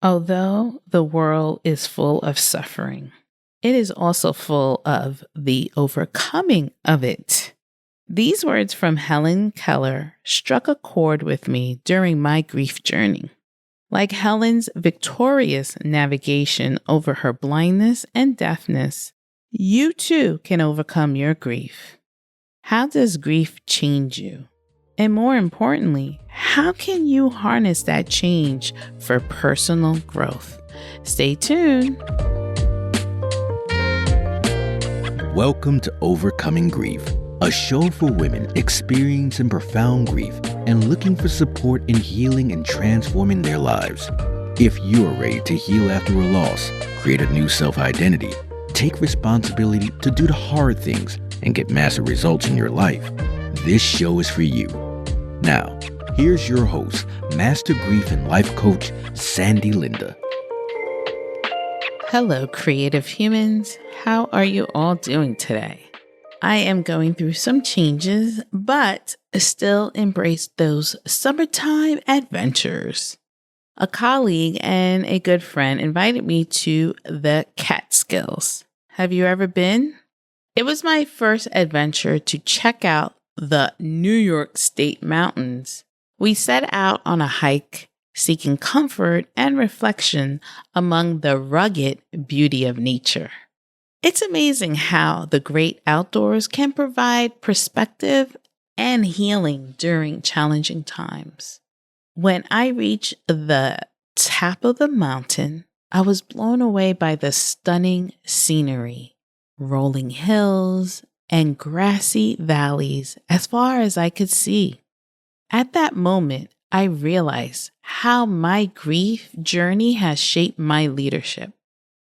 Although the world is full of suffering, it is also full of the overcoming of it. These words from Helen Keller struck a chord with me during my grief journey. Like Helen's victorious navigation over her blindness and deafness, you too can overcome your grief. How does grief change you? And more importantly, how can you harness that change for personal growth? Stay tuned. Welcome to Overcoming Grief, a show for women experiencing profound grief and looking for support in healing and transforming their lives. If you are ready to heal after a loss, create a new self-identity, take responsibility to do the hard things, and get massive results in your life, this show is for you. Now, here's your host, Master Grief and Life Coach, Sandy Linda. Hello, creative humans. How are you all doing today? I am going through some changes, but still embrace those summertime adventures. A colleague and a good friend invited me to the Catskills. Have you ever been? It was my first adventure to check out the New York State mountains. We set out on a hike, seeking comfort and reflection among the rugged beauty of nature. It's amazing how the great outdoors can provide perspective and healing during challenging times. When I reached the top of the mountain, I was blown away by the stunning scenery, rolling hills, and grassy valleys as far as I could see. At that moment, I realized how my grief journey has shaped my leadership.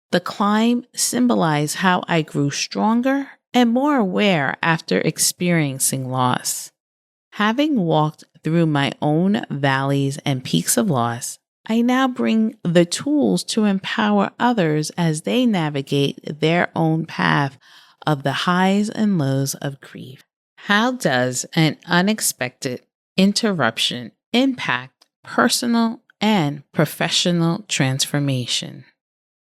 The climb symbolized how I grew stronger and more aware after experiencing loss. Having walked through my own valleys and peaks of loss, I now bring the tools to empower others as they navigate their own path of the highs and lows of grief. How does an unexpected interruption impact personal and professional transformation?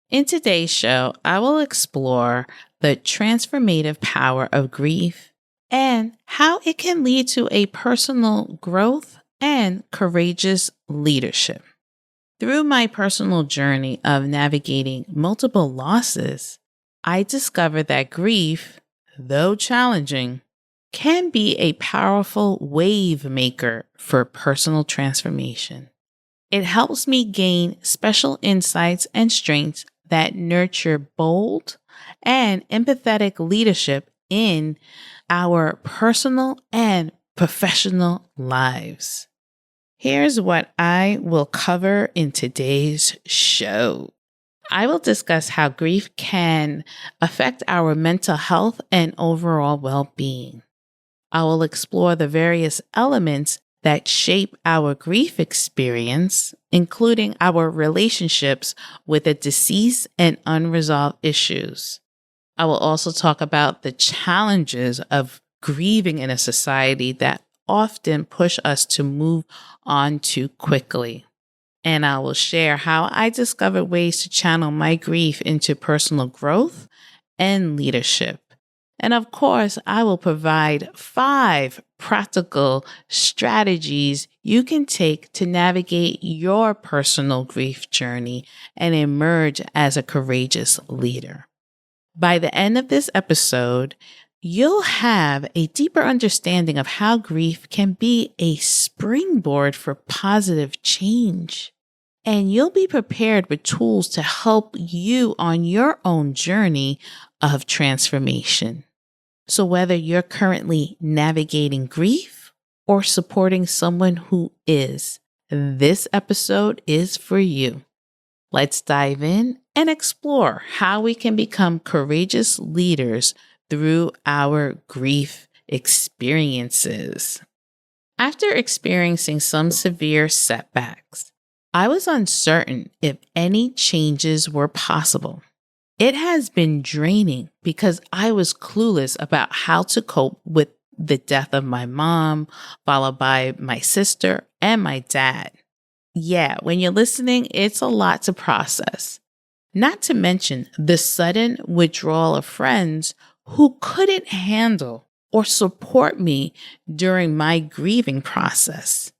In today's show, I will explore the transformative power of grief and how it can lead to a personal growth and courageous leadership. Through my personal journey of navigating multiple losses, I discovered that grief, though challenging, can be a powerful wave maker for personal transformation. It helps me gain special insights and strengths that nurture bold and empathetic leadership in our personal and professional lives. Here's what I will cover in today's show. I will discuss how grief can affect our mental health and overall well-being. I will explore the various elements that shape our grief experience, including our relationships with the deceased and unresolved issues. I will also talk about the challenges of grieving in a society that often push us to move on too quickly. And I will share how I discovered ways to channel my grief into personal growth and leadership. And of course, I will provide 5 practical strategies you can take to navigate your personal grief journey and emerge as a courageous leader. By the end of this episode, you'll have a deeper understanding of how grief can be a springboard for positive change. And you'll be prepared with tools to help you on your own journey of transformation. So whether you're currently navigating grief or supporting someone who is, this episode is for you. Let's dive in and explore how we can become courageous leaders through our grief experiences. After experiencing some severe setbacks, I was uncertain if any changes were possible. It has been draining because I was clueless about how to cope with the death of my mom, followed by my sister and my dad. Yeah, when you're listening, it's a lot to process. Not to mention the sudden withdrawal of friends who couldn't handle or support me during my grieving process.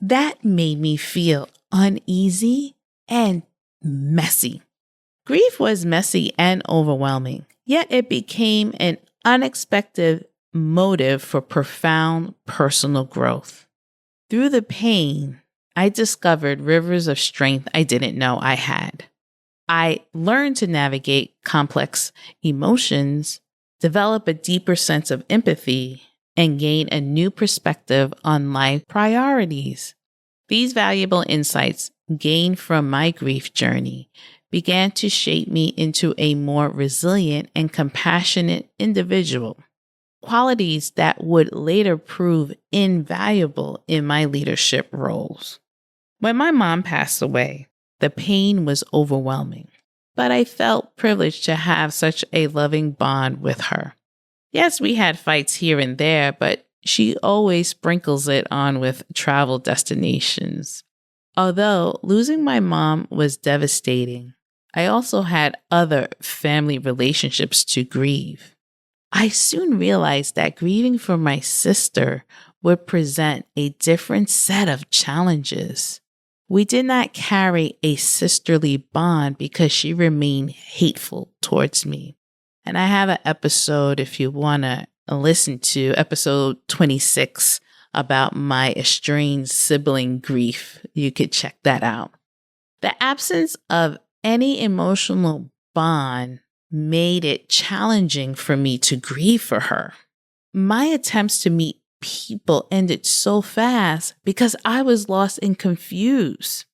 That made me feel uneasy and messy. Grief was messy and overwhelming, yet it became an unexpected motive for profound personal growth. Through the pain, I discovered rivers of strength I didn't know I had. I learned to navigate complex emotions, develop a deeper sense of empathy, and gain a new perspective on life priorities. These valuable insights gained from my grief journey began to shape me into a more resilient and compassionate individual, qualities that would later prove invaluable in my leadership roles. When my mom passed away, the pain was overwhelming, but I felt privileged to have such a loving bond with her. Yes, we had fights here and there, but she always sprinkles it on with travel destinations. Although losing my mom was devastating, I also had other family relationships to grieve. I soon realized that grieving for my sister would present a different set of challenges. We did not carry a sisterly bond because she remained hateful towards me. And I have an episode, if you want to listen to, episode 26 about my estranged sibling grief. You could check that out. The absence of any emotional bond made it challenging for me to grieve for her. My attempts to meet people ended so fast because I was lost and confused.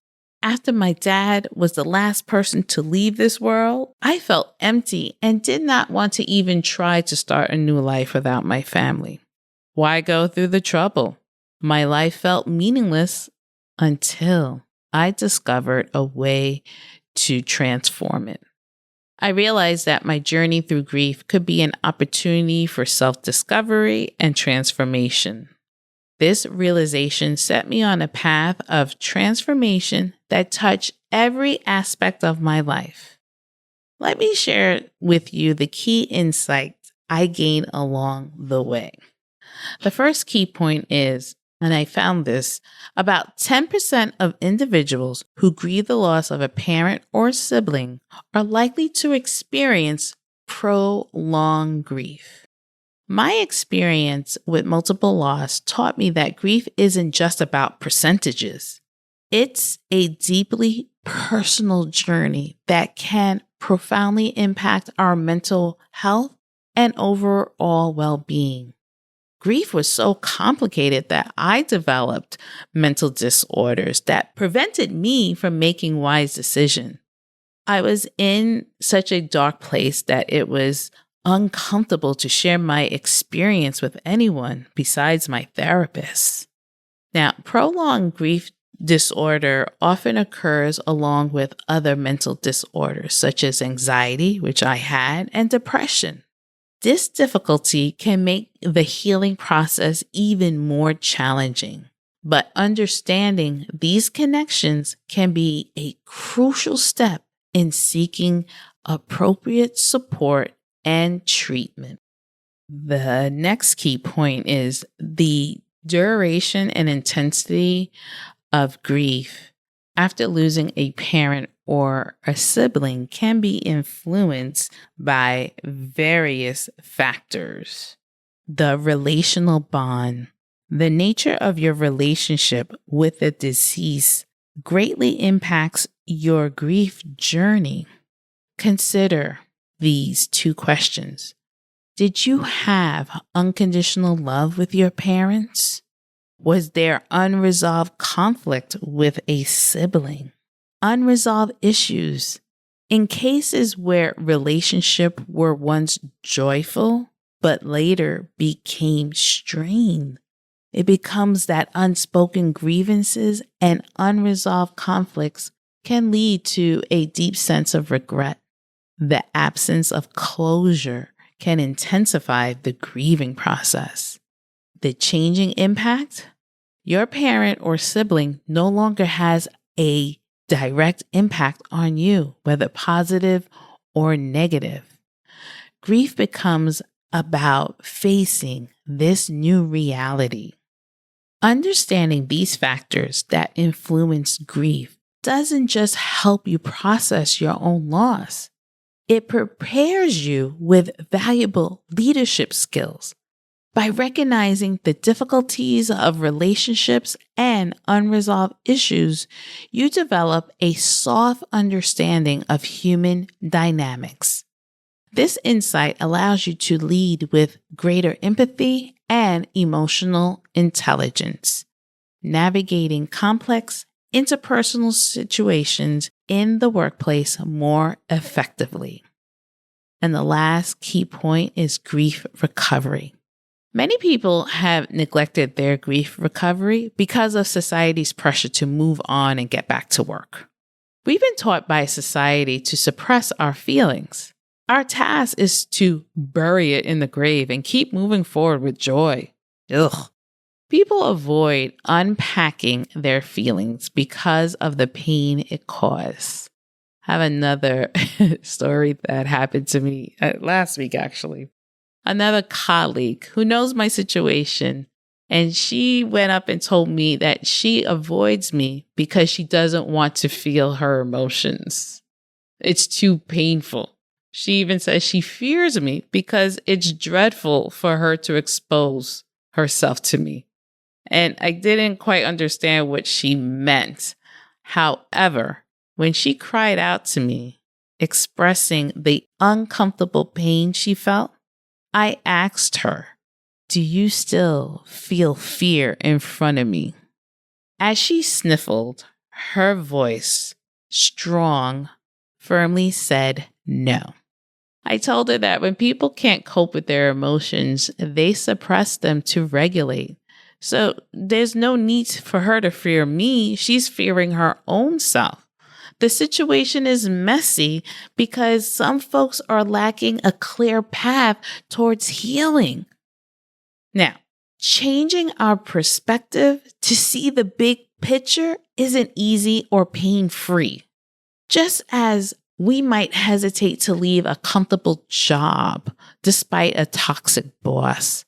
After my dad was the last person to leave this world, I felt empty and did not want to even try to start a new life without my family. Why go through the trouble? My life felt meaningless until I discovered a way to transform it. I realized that my journey through grief could be an opportunity for self-discovery and transformation. This realization set me on a path of transformation that touched every aspect of my life. Let me share with you the key insights I gained along the way. The first key point is, and I found this, about 10% of individuals who grieve the loss of a parent or sibling are likely to experience prolonged grief. My experience with multiple loss taught me that grief isn't just about percentages. It's a deeply personal journey that can profoundly impact our mental health and overall well-being. Grief was so complicated that I developed mental disorders that prevented me from making wise decisions. I was in such a dark place that it was uncomfortable to share my experience with anyone besides my therapist. Now, prolonged grief disorder often occurs along with other mental disorders such as anxiety, which I had, and depression. This difficulty can make the healing process even more challenging, but understanding these connections can be a crucial step in seeking appropriate support and treatment. The next key point is the duration and intensity of grief after losing a parent or a sibling can be influenced by various factors. The relational bond, the nature of your relationship with the deceased greatly impacts your grief journey. Consider these two questions. Did you have unconditional love with your parents? Was there unresolved conflict with a sibling? Unresolved issues? In cases where relationships were once joyful but later became strained, it becomes that unspoken grievances and unresolved conflicts can lead to a deep sense of regret. The absence of closure can intensify the grieving process. The changing impact? Your parent or sibling no longer has a direct impact on you, whether positive or negative. Grief becomes about facing this new reality. Understanding these factors that influence grief doesn't just help you process your own loss. It prepares you with valuable leadership skills. By recognizing the difficulties of relationships and unresolved issues, you develop a soft understanding of human dynamics. This insight allows you to lead with greater empathy and emotional intelligence, navigating complex interpersonal situations in the workplace more effectively. And the last key point is grief recovery. Many people have neglected their grief recovery because of society's pressure to move on and get back to work. We've been taught by society to suppress our feelings. Our task is to bury it in the grave and keep moving forward with joy. Ugh. People avoid unpacking their feelings because of the pain it caused. I have another story that happened to me last week, actually. Another colleague who knows my situation, and she went up and told me that she avoids me because she doesn't want to feel her emotions. It's too painful. She even says she fears me because it's dreadful for her to expose herself to me. And I didn't quite understand what she meant. However, when she cried out to me, expressing the uncomfortable pain she felt, I asked her, "Do you still feel fear in front of me?" As she sniffled, her voice, strong, firmly said no. I told her that when people can't cope with their emotions, they suppress them to regulate. So there's no need for her to fear me. She's fearing her own self. The situation is messy because some folks are lacking a clear path towards healing. Now, changing our perspective to see the big picture isn't easy or pain-free. Just as we might hesitate to leave a comfortable job despite a toxic boss,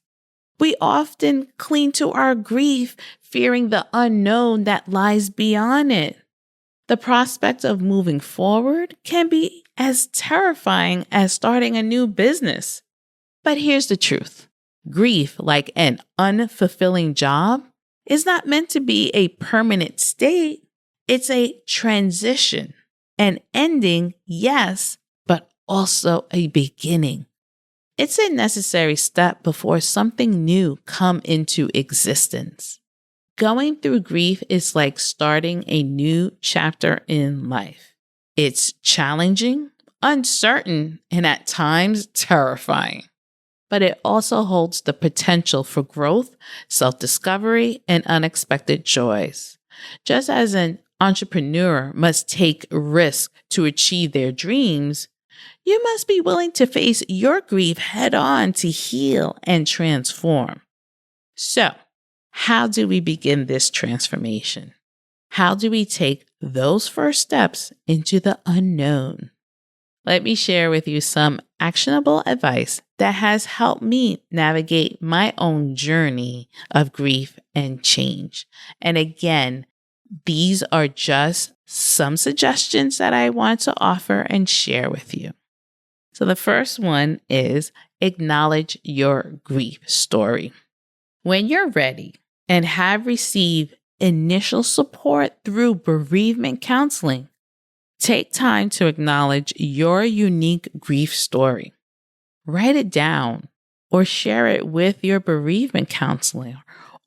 we often cling to our grief, fearing the unknown that lies beyond it. The prospect of moving forward can be as terrifying as starting a new business. But here's the truth. Grief, like an unfulfilling job, is not meant to be a permanent state. It's a transition, an ending, yes, but also a beginning. It's a necessary step before something new comes into existence. Going through grief is like starting a new chapter in life. It's challenging, uncertain, and at times terrifying. But it also holds the potential for growth, self-discovery, and unexpected joys. Just as an entrepreneur must take risks to achieve their dreams, you must be willing to face your grief head-on to heal and transform. So, how do we begin this transformation? How do we take those first steps into the unknown? Let me share with you some actionable advice that has helped me navigate my own journey of grief and change. And again, these are just some suggestions that I want to offer and share with you. So the first one is acknowledge your grief story. When you're ready and have received initial support through bereavement counseling, take time to acknowledge your unique grief story. Write it down or share it with your bereavement counselor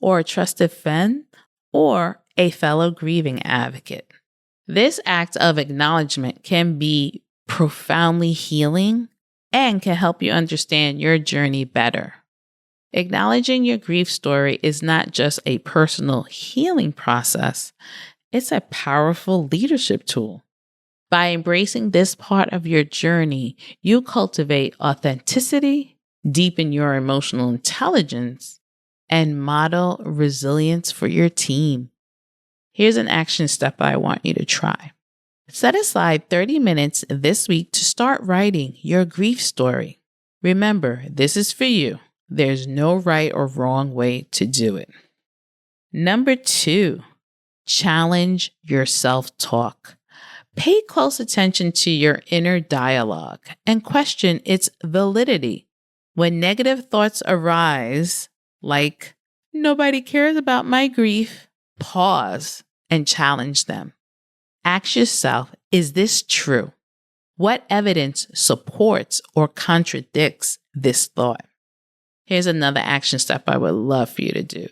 or a trusted friend or a fellow grieving advocate. This act of acknowledgement can be profoundly healing and can help you understand your journey better. Acknowledging your grief story is not just a personal healing process, it's a powerful leadership tool. By embracing this part of your journey, you cultivate authenticity, deepen your emotional intelligence, and model resilience for your team. Here's an action step I want you to try. Set aside 30 minutes this week to start writing your grief story. Remember, this is for you. There's no right or wrong way to do it. Number 2, challenge your self-talk. Pay close attention to your inner dialogue and question its validity. When negative thoughts arise, like, nobody cares about my grief, pause and challenge them. Ask yourself, is this true? What evidence supports or contradicts this thought? Here's another action step I would love for you to do.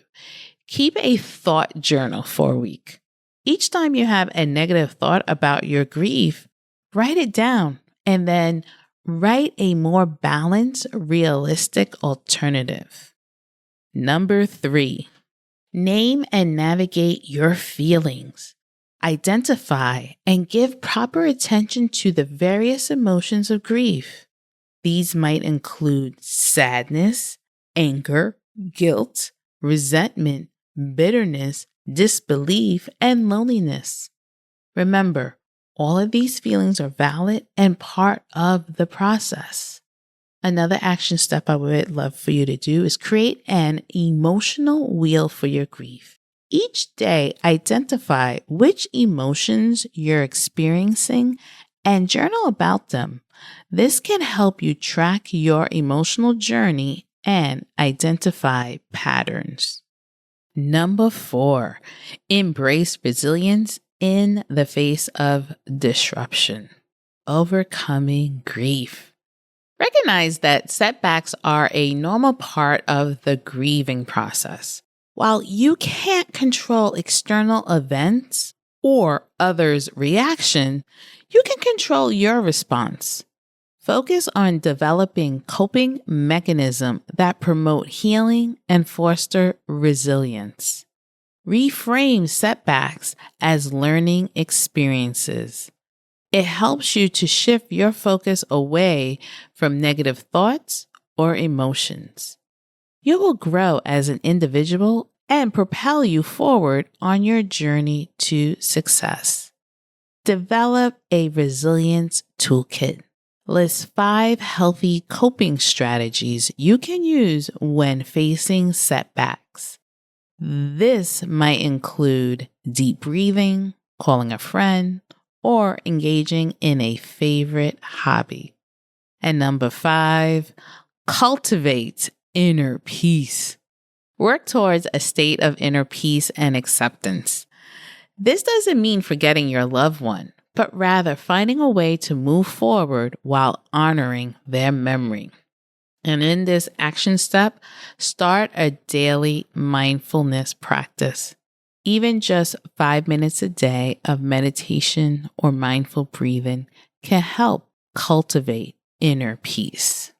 Keep a thought journal for a week. Each time you have a negative thought about your grief, write it down and then write a more balanced, realistic alternative. Number 3, name and navigate your feelings. Identify and give proper attention to the various emotions of grief. These might include sadness, anger, guilt, resentment, bitterness, disbelief, and loneliness. Remember, all of these feelings are valid and part of the process. Another action step I would love for you to do is create an emotional wheel for your grief. Each day, identify which emotions you're experiencing and journal about them. This can help you track your emotional journey and identify patterns. Number 4, embrace resilience in the face of disruption. Overcoming grief. Recognize that setbacks are a normal part of the grieving process. While you can't control external events or others' reaction, you can control your response. Focus on developing coping mechanisms that promote healing and foster resilience. Reframe setbacks as learning experiences. It helps you to shift your focus away from negative thoughts or emotions. You will grow as an individual and propel you forward on your journey to success. Develop a resilience toolkit. List 5 healthy coping strategies you can use when facing setbacks. This might include deep breathing, calling a friend, or engaging in a favorite hobby. And number 5, cultivate inner peace. Work towards a state of inner peace and acceptance. This doesn't mean forgetting your loved one, but rather finding a way to move forward while honoring their memory. And in this action step, start a daily mindfulness practice. Even just 5 minutes a day of meditation or mindful breathing can help cultivate inner peace.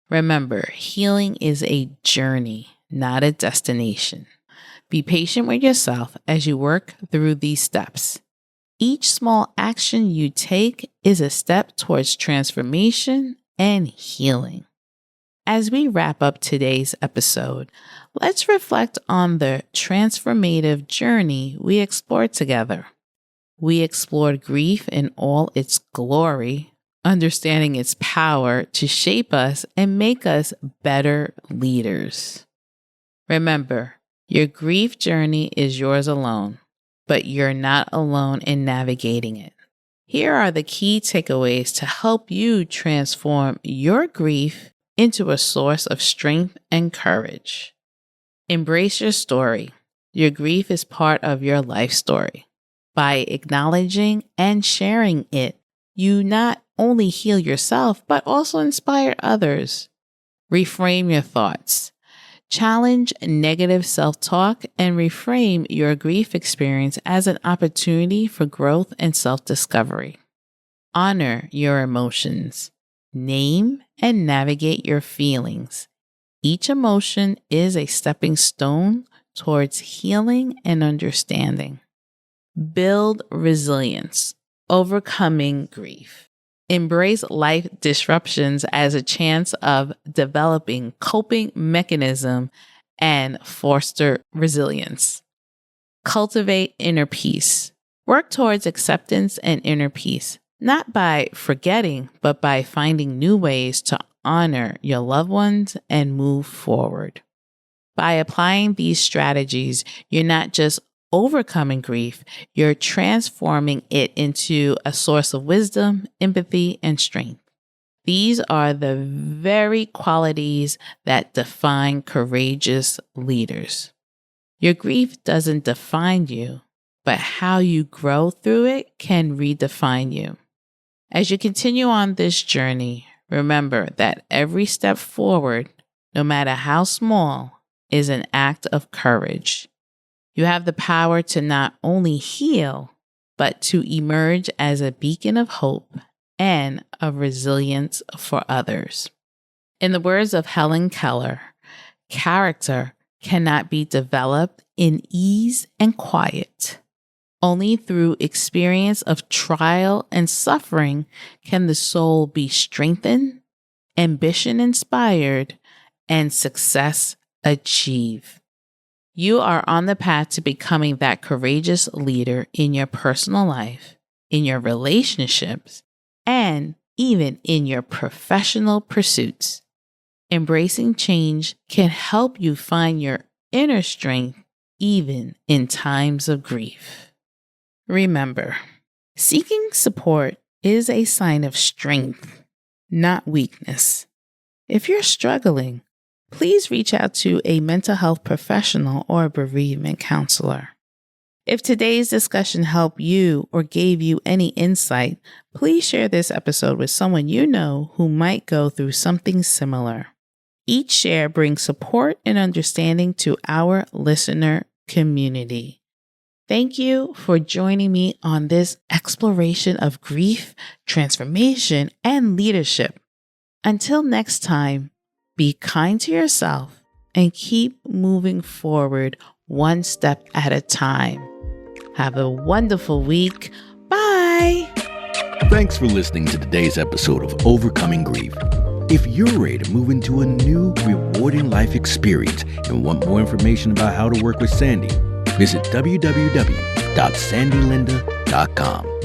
Remember, healing is a journey, not a destination. Be patient with yourself as you work through these steps. Each small action you take is a step towards transformation and healing. As we wrap up today's episode, let's reflect on the transformative journey we explored together. We explored grief in all its glory, understanding its power to shape us and make us better leaders. Remember, your grief journey is yours alone, but you're not alone in navigating it. Here are the key takeaways to help you transform your grief into a source of strength and courage. Embrace your story. Your grief is part of your life story. By acknowledging and sharing it, you not only heal yourself, but also inspire others. Reframe your thoughts. Challenge negative self-talk and reframe your grief experience as an opportunity for growth and self-discovery. Honor your emotions. Name and navigate your feelings. Each emotion is a stepping stone towards healing and understanding. Build resilience, overcoming grief. Embrace life disruptions as a chance of developing coping mechanism and foster resilience. Cultivate inner peace. Work towards acceptance and inner peace, not by forgetting, but by finding new ways to honor your loved ones and move forward. By applying these strategies, you're not just overcoming grief, you're transforming it into a source of wisdom, empathy, and strength. These are the very qualities that define courageous leaders. Your grief doesn't define you, but how you grow through it can redefine you. As you continue on this journey, remember that every step forward, no matter how small, is an act of courage. You have the power to not only heal, but to emerge as a beacon of hope and of resilience for others. In the words of Helen Keller, character cannot be developed in ease and quiet. Only through experience of trial and suffering can the soul be strengthened, ambition inspired, and success achieved. You are on the path to becoming that courageous leader in your personal life, in your relationships, and even in your professional pursuits. Embracing change can help you find your inner strength even in times of grief. Remember, seeking support is a sign of strength, not weakness. If you're struggling, please reach out to a mental health professional or a bereavement counselor. If today's discussion helped you or gave you any insight, please share this episode with someone you know who might go through something similar. Each share brings support and understanding to our listener community. Thank you for joining me on this exploration of grief, transformation, and leadership. Until next time, be kind to yourself and keep moving forward one step at a time. Have a wonderful week. Bye. Thanks for listening to today's episode of Overcoming Grief. If you're ready to move into a new, rewarding life experience and want more information about how to work with Sandy, visit www.sandylinda.com.